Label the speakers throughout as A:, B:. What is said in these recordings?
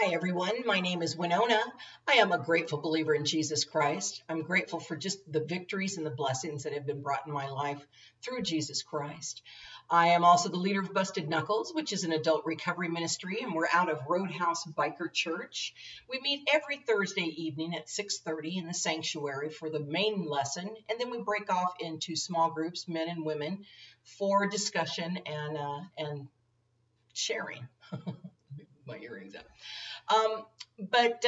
A: Hi, everyone. My name is Winona. I am a grateful believer in Jesus Christ. I'm grateful for just the victories and the blessings that have been brought in my life through Jesus Christ. I am also the leader of Busted Knuckles, which is an adult recovery ministry, and we're out of Roadhouse Biker Church. We meet every Thursday evening at 6:30 in the sanctuary for the main lesson, and then we break off into small groups, men and women, for discussion and sharing. My earrings up. But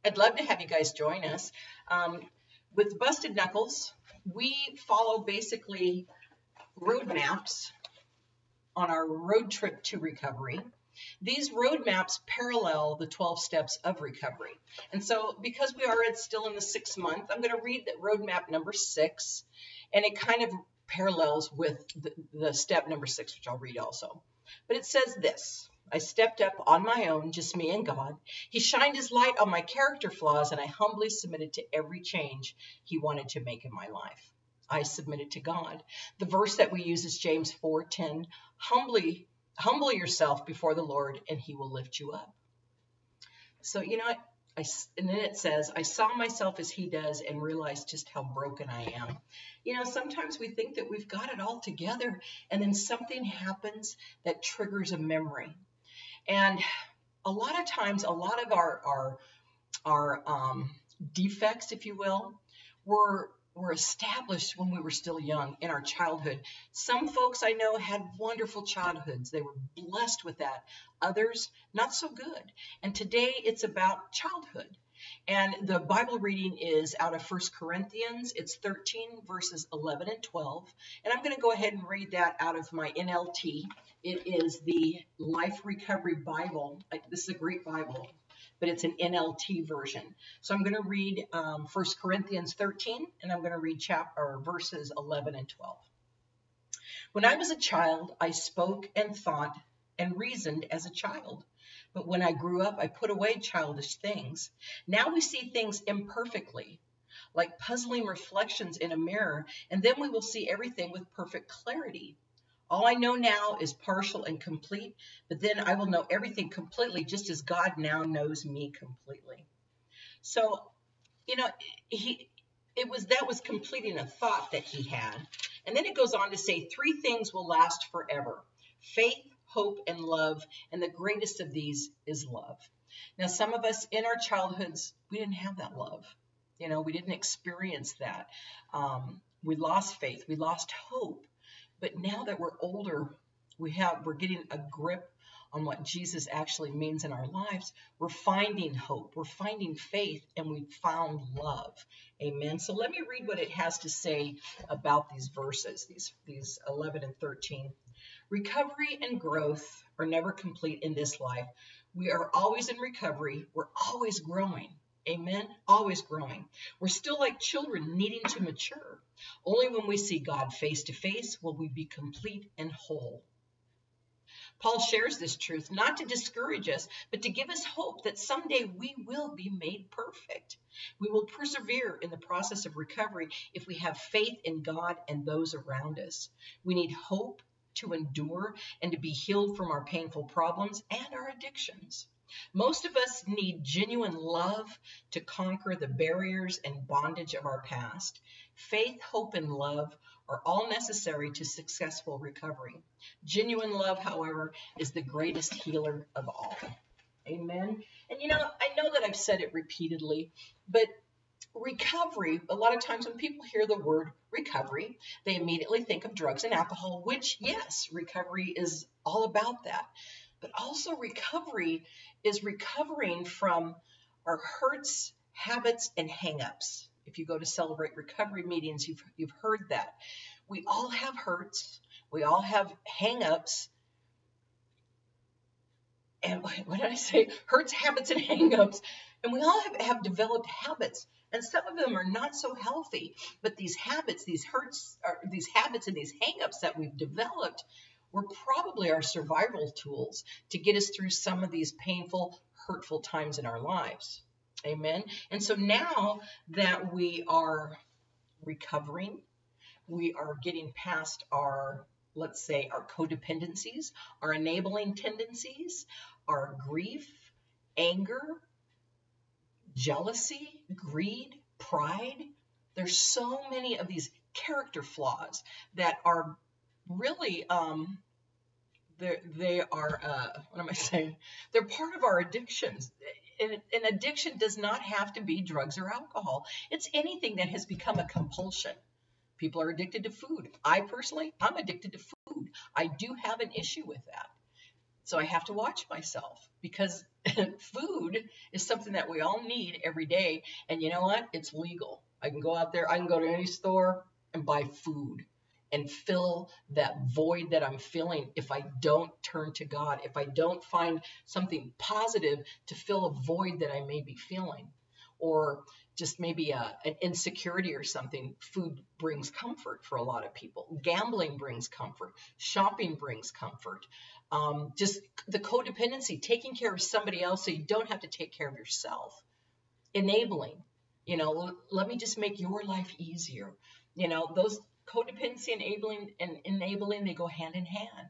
A: I'd love to have you guys join us. With Busted Knuckles, we follow basically roadmaps on our road trip to recovery. These roadmaps parallel the 12 steps of recovery. And so because we are still in the 6th month, I'm going to read that roadmap number 6, and it kind of parallels with the step number 6, which I'll read also. But it says this: I stepped up on my own, just me and God. He shined his light on my character flaws, and I humbly submitted to every change he wanted to make in my life. I submitted to God. The verse that we use is James 4:10. Humble yourself before the Lord, and he will lift you up. So, and then it says, I saw myself as he does and realized just how broken I am. Sometimes we think that we've got it all together, and then something happens that triggers a memory. And a lot of times, a lot of our defects, if you will, were established when we were still young in our childhood. Some folks I know had wonderful childhoods. They were blessed with that. Others, not so good. And today it's about childhood. And the Bible reading is out of 1 Corinthians. It's 13 verses 11 and 12. And I'm going to go ahead and read that out of my NLT. It is the Life Recovery Bible. This is a great Bible, but it's an NLT version. So I'm going to read 1 Corinthians 13, and I'm going to read verses 11 and 12. When I was a child, I spoke and thought and reasoned as a child. But when I grew up, I put away childish things. Now we see things imperfectly, like puzzling reflections in a mirror, and then we will see everything with perfect clarity. All I know now is partial and complete, but then I will know everything completely, just as God now knows me completely. So, that was completing a thought that he had. And then it goes on to say 3 things will last forever: faith, hope, and love. And the greatest of these is love. Now, some of us in our childhoods, we didn't have that love. We didn't experience that. We lost faith. We lost hope. But now that we're older, we're getting a grip on what Jesus actually means in our lives. We're finding hope, we're finding faith, and we've found love. Amen. So let me read what it has to say about these verses, these 11 and 13. Recovery and growth are never complete in this life. We are always in recovery. We're always growing. Amen. Always growing. We're still like children needing to mature. Only when we see God face to face will we be complete and whole. Paul shares this truth not to discourage us, but to give us hope that someday we will be made perfect. We will persevere in the process of recovery if we have faith in God and those around us. We need hope to endure and to be healed from our painful problems and our addictions. Most of us need genuine love to conquer the barriers and bondage of our past. Faith, hope, and love are all necessary to successful recovery. Genuine love, however, is the greatest healer of all. Amen. And I know that I've said it repeatedly, but recovery, a lot of times when people hear the word recovery, they immediately think of drugs and alcohol, which, yes, recovery is all about that. But also recovery is recovering from our hurts, habits, and hang-ups. If you go to Celebrate Recovery meetings, you've heard that. We all have hurts. We all have hang-ups. And what did I say? Hurts, habits, and hang-ups. And we all have developed habits. And some of them are not so healthy. But these habits, these habits, and these hang-ups that we've developed were probably our survival tools to get us through some of these painful, hurtful times in our lives. Amen. And so now that we are recovering, we are getting past our, let's say, our codependencies, our enabling tendencies, our grief, anger, jealousy, greed, pride. There's so many of these character flaws that are really, they are, what am I saying? They're part of our addictions. An addiction does not have to be drugs or alcohol. It's anything that has become a compulsion. People are addicted to food. I personally, I'm addicted to food. I do have an issue with that. So I have to watch myself because food is something that we all need every day. And you know what? It's legal. I can go out there, I can go to any store and buy food and fill that void that I'm feeling if I don't turn to God, if I don't find something positive to fill a void that I may be feeling, or just maybe an insecurity or something. Food brings comfort for a lot of people. Gambling brings comfort. Shopping brings comfort. Just the codependency, taking care of somebody else so you don't have to take care of yourself. Enabling, let me just make your life easier. Those codependency and enabling, they go hand in hand.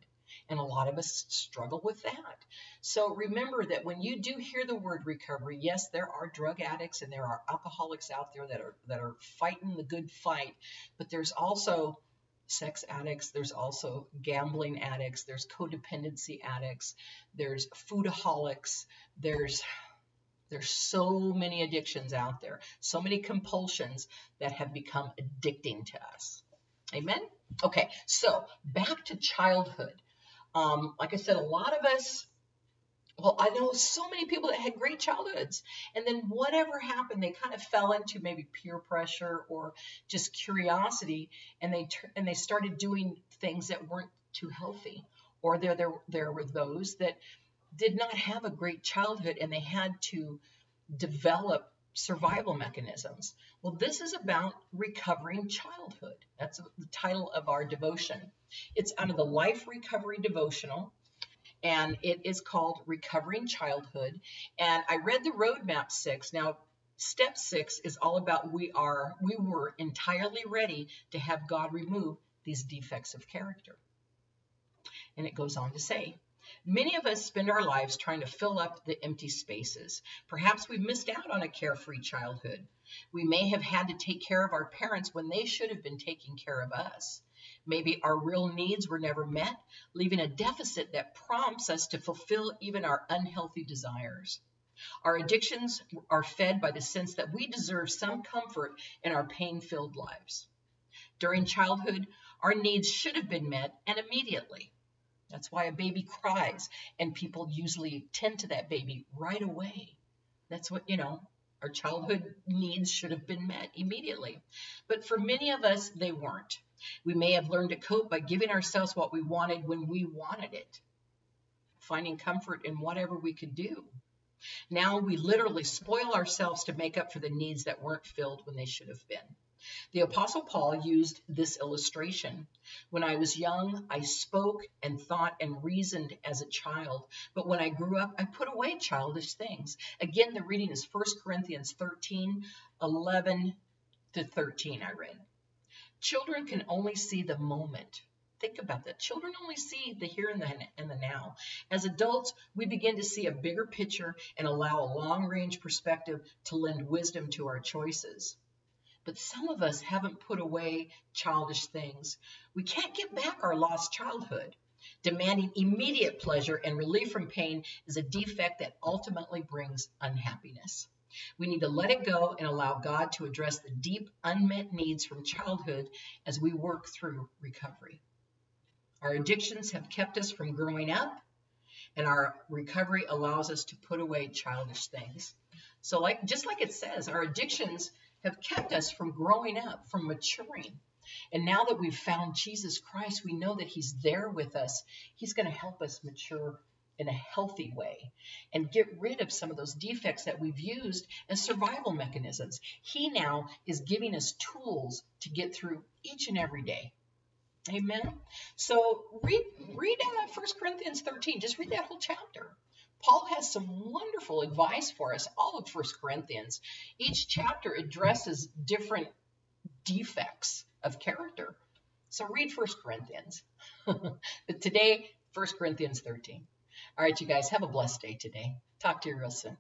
A: And a lot of us struggle with that. So remember that when you do hear the word recovery, yes, there are drug addicts and there are alcoholics out there that are fighting the good fight, but there's also sex addicts, there's also gambling addicts, there's codependency addicts, there's foodaholics, there's so many addictions out there, so many compulsions that have become addicting to us. Amen? Okay, so back to childhood. Like I said, a lot of us, well, I know so many people that had great childhoods, and then whatever happened, they kind of fell into maybe peer pressure or just curiosity, and they started doing things that weren't too healthy. Or there were those that did not have a great childhood, and they had to develop survival mechanisms. Well, this is about recovering childhood. That's the title of our devotion. It's out of the Life Recovery Devotional, and it is called Recovering Childhood. And I read the Roadmap 6. Now, Step 6 is all about we were entirely ready to have God remove these defects of character. And it goes on to say, many of us spend our lives trying to fill up the empty spaces. Perhaps we've missed out on a carefree childhood. We may have had to take care of our parents when they should have been taking care of us. Maybe our real needs were never met, leaving a deficit that prompts us to fulfill even our unhealthy desires. Our addictions are fed by the sense that we deserve some comfort in our pain-filled lives. During childhood, our needs should have been met, and immediately. That's why a baby cries, and people usually tend to that baby right away. That's what, our childhood needs should have been met immediately. But for many of us, they weren't. We may have learned to cope by giving ourselves what we wanted when we wanted it, finding comfort in whatever we could do. Now we literally spoil ourselves to make up for the needs that weren't filled when they should have been. The Apostle Paul used this illustration. When I was young, I spoke and thought and reasoned as a child, but when I grew up, I put away childish things. Again, the reading is 1 Corinthians 13, 11 to 13, I read. Children can only see the moment. Think about that. Children only see the here and the now. As adults, we begin to see a bigger picture and allow a long-range perspective to lend wisdom to our choices. But some of us haven't put away childish things. We can't get back our lost childhood. Demanding immediate pleasure and relief from pain is a defect that ultimately brings unhappiness. We need to let it go and allow God to address the deep unmet needs from childhood as we work through recovery. Our addictions have kept us from growing up, and our recovery allows us to put away childish things. So just like it says, our addictions have kept us from growing up, from maturing. And now that we've found Jesus Christ, we know that he's there with us. He's going to help us mature in a healthy way and get rid of some of those defects that we've used as survival mechanisms. He now is giving us tools to get through each and every day. Amen. So read 1 Corinthians 13. Just read that whole chapter. Paul has some wonderful advice for us, all of 1 Corinthians. Each chapter addresses different defects of character. So read 1 Corinthians. But today, 1 Corinthians 13. All right, you guys, have a blessed day today. Talk to you real soon.